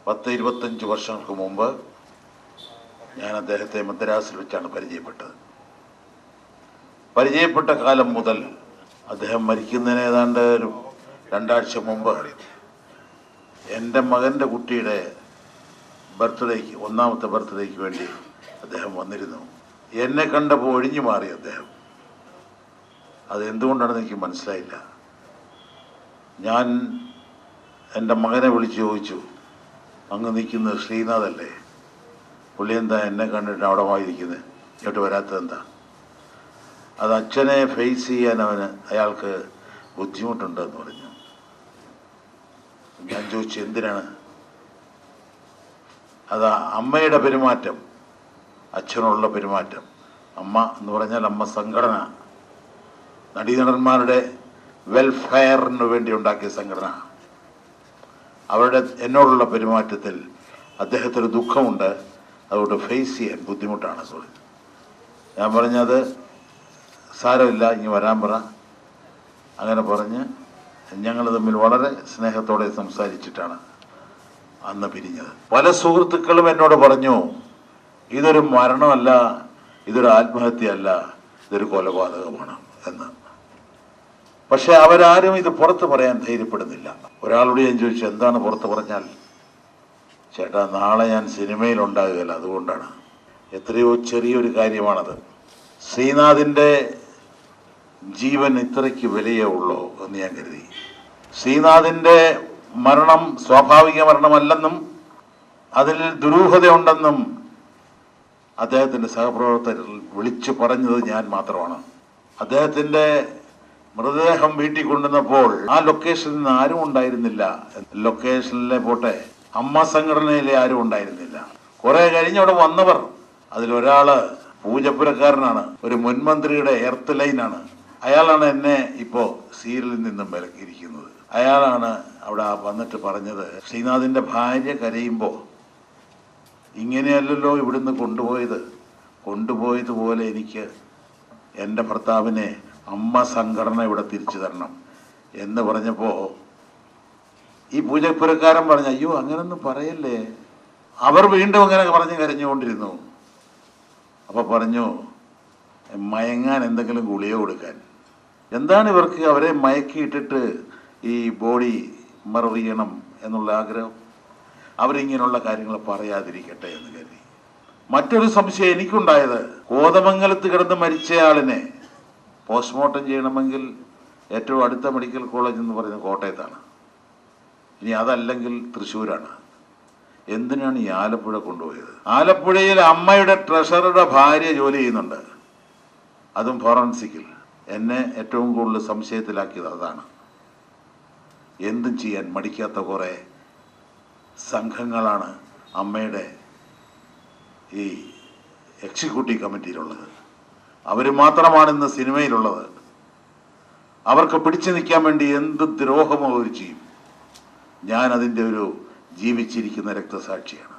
10-25 വർഷങ്ങൾക്ക് മുമ്പ് ഞാൻ അദ്ദേഹത്തെ മദ്രാസിൽ വെച്ചാണ് പരിചയപ്പെട്ടത്. പരിചയപ്പെട്ട കാലം മുതൽ അദ്ദേഹം മരിക്കുന്നതിന് ഏതാണ്ട് ഒരു 2 ആഴ്ച മുമ്പ് എൻ്റെ മകൻ്റെ കുട്ടിയുടെ ബർത്ത്ഡേക്ക്, 1ാമത്തെ ബർത്ത്ഡേക്ക് വേണ്ടി അദ്ദേഹം വന്നിരുന്നു. എന്നെ കണ്ടപ്പോൾ ഒഴിഞ്ഞു മാറി അദ്ദേഹം. അതെന്തുകൊണ്ടാണെന്ന് എനിക്ക് മനസ്സിലായില്ല. ഞാൻ എൻ്റെ മകനെ വിളിച്ച് ചോദിച്ചു, അങ്ങ് നിൽക്കുന്നത് ശ്രീനാഥല്ലേ? പുള്ളി എന്താ എന്നെ കണ്ടിട്ട് അവിടെ വായിരിക്കുന്നത്, ഇങ്ങോട്ട് വരാത്തതെന്താ? അത് അച്ഛനെ ഫേസ് ചെയ്യാൻ അയാൾക്ക് ബുദ്ധിമുട്ടുണ്ടെന്ന് പറഞ്ഞു. ഞാൻ ചോദിച്ചു എന്തിനാണ്? അത് അമ്മയുടെ പെരുമാറ്റം, അച്ഛനുള്ള പെരുമാറ്റം. അമ്മ എന്ന് പറഞ്ഞാൽ അമ്മ സംഘടന, നടീനടന്മാരുടെ വെൽഫെയറിന് വേണ്ടി ഉണ്ടാക്കിയ സംഘടന. അവരുടെ എന്നോടുള്ള പെരുമാറ്റത്തിൽ അദ്ദേഹത്തിന് ദുഃഖമുണ്ട്, അതുകൊണ്ട് ഫേസ് ചെയ്യാൻ ബുദ്ധിമുട്ടാണ്. ഞാൻ പറഞ്ഞത് സാരമില്ല, ഇനി വരാൻ പറ. അങ്ങനെ പറഞ്ഞ് ഞങ്ങൾ തമ്മിൽ വളരെ സ്നേഹത്തോടെ സംസാരിച്ചിട്ടാണ് അന്ന് പിരിഞ്ഞത്. പല സുഹൃത്തുക്കളും എന്നോട് പറഞ്ഞു, ഇതൊരു മരണമല്ല, ഇതൊരു ആത്മഹത്യയല്ല, ഇതൊരു കൊലപാതകമാണ് എന്ന്. പക്ഷെ അവരാരും ഇത് പുറത്ത് പറയാൻ ധൈര്യപ്പെടുന്നില്ല. ഒരാളോട് ഞാൻ ചോദിച്ചു, എന്താണ് പുറത്ത് പറഞ്ഞാൽ? ചേട്ടാ, നാളെ ഞാൻ സിനിമയിൽ ഉണ്ടാകുകയില്ല, അതുകൊണ്ടാണ്. എത്രയോ ചെറിയൊരു കാര്യമാണത്. ശ്രീനാഥിൻ്റെ ജീവൻ ഇത്രയ്ക്ക് വിലയേ ഉള്ളൂ എന്ന് ഞാൻ കരുതി. ശ്രീനാഥിൻ്റെ മരണം സ്വാഭാവിക മരണമല്ലെന്നും അതിൽ ദുരൂഹതയുണ്ടെന്നും അദ്ദേഹത്തിൻ്റെ സഹപ്രവർത്തകർ വിളിച്ചു പറഞ്ഞത് ഞാൻ മാത്രമാണ്. അദ്ദേഹത്തിൻ്റെ മൃതദേഹം വീട്ടിൽ കൊണ്ടുവന്നപ്പോൾ ആ ലൊക്കേഷനിൽ നിന്ന് ആരും ഉണ്ടായിരുന്നില്ല. ലൊക്കേഷനിലെ പോട്ടെ, അമ്മ സംഘടനയിലെ ആരും ഉണ്ടായിരുന്നില്ല. കുറെ കഴിഞ്ഞ് അവിടെ വന്നവർ, അതിലൊരാള് പൂജപ്പുരക്കാരനാണ്, ഒരു മുൻമന്ത്രിയുടെ എർത്ത് ലൈനാണ്. അയാളാണ് എന്നെ ഇപ്പോൾ സീരിയലിൽ നിന്നും വിലക്കിയിരിക്കുന്നത്. അയാളാണ് അവിടെ വന്നിട്ട് പറഞ്ഞത്, ശ്രീനാഥിൻ്റെ ഭാര്യ കരയുമ്പോൾ ഇങ്ങനെയല്ലല്ലോ ഇവിടുന്ന് കൊണ്ടുപോയതുപോലെ എനിക്ക് എൻ്റെ ഭർത്താവിനെ അമ്മ സംഘടന ഇവിടെ തിരിച്ചു തരണം എന്ന് പറഞ്ഞപ്പോൾ ഈ പൂജപ്പുരക്കാരൻ പറഞ്ഞു, അയ്യോ അങ്ങനൊന്നും പറയല്ലേ. അവർ വീണ്ടും അങ്ങനെ പറഞ്ഞ് കരഞ്ഞുകൊണ്ടിരുന്നു. അപ്പോൾ പറഞ്ഞു, മയങ്ങാൻ എന്തെങ്കിലും ഗുളിക കൊടുക്കാൻ. എന്താണ് ഇവർക്ക്? അവരെ മയക്കിയിട്ടിട്ട് ഈ ബോഡി മറവ് ചെയ്യണം എന്നുള്ള ആഗ്രഹം? അവരിങ്ങനെയുള്ള കാര്യങ്ങൾ പറയാതിരിക്കട്ടെ എന്ന് കരുതി. മറ്റൊരു സംശയം എനിക്കുണ്ടായത്, കോതമംഗലത്ത് കിടന്ന് മരിച്ചയാളിനെ പോസ്റ്റ്മോർട്ടം ചെയ്യണമെങ്കിൽ ഏറ്റവും അടുത്ത മെഡിക്കൽ കോളേജ് എന്ന് പറയുന്നത് കോട്ടയത്താണ്. ഇനി അതല്ലെങ്കിൽ തൃശ്ശൂരാണ്. എന്തിനാണ് ഈ ആലപ്പുഴ കൊണ്ടുപോയത്? ആലപ്പുഴയിൽ അമ്മയുടെ ട്രഷറുടെ ഭാര്യ ജോലി ചെയ്യുന്നുണ്ട്, അതും ഫോറൻസിക്കിൽ. എന്നെ ഏറ്റവും കൂടുതൽ സംശയത്തിലാക്കിയത് അതാണ്. എന്തും ചെയ്യാൻ മടിക്കാത്ത കുറേ സംഘങ്ങളാണ് അമ്മയുടെ ഈ എക്സിക്യൂട്ടീവ് കമ്മിറ്റിയിലുള്ളത്. അവർ മാത്രമാണ് ഇന്ന് സിനിമയിലുള്ളത്. അവർക്ക് പിടിച്ചു നിൽക്കാൻ വേണ്ടി എന്ത് ദ്രോഹമോ അവർ ചെയ്യും. ഞാൻ അതിൻ്റെ ഒരു ജീവിച്ചിരിക്കുന്ന രക്തസാക്ഷിയാണ്.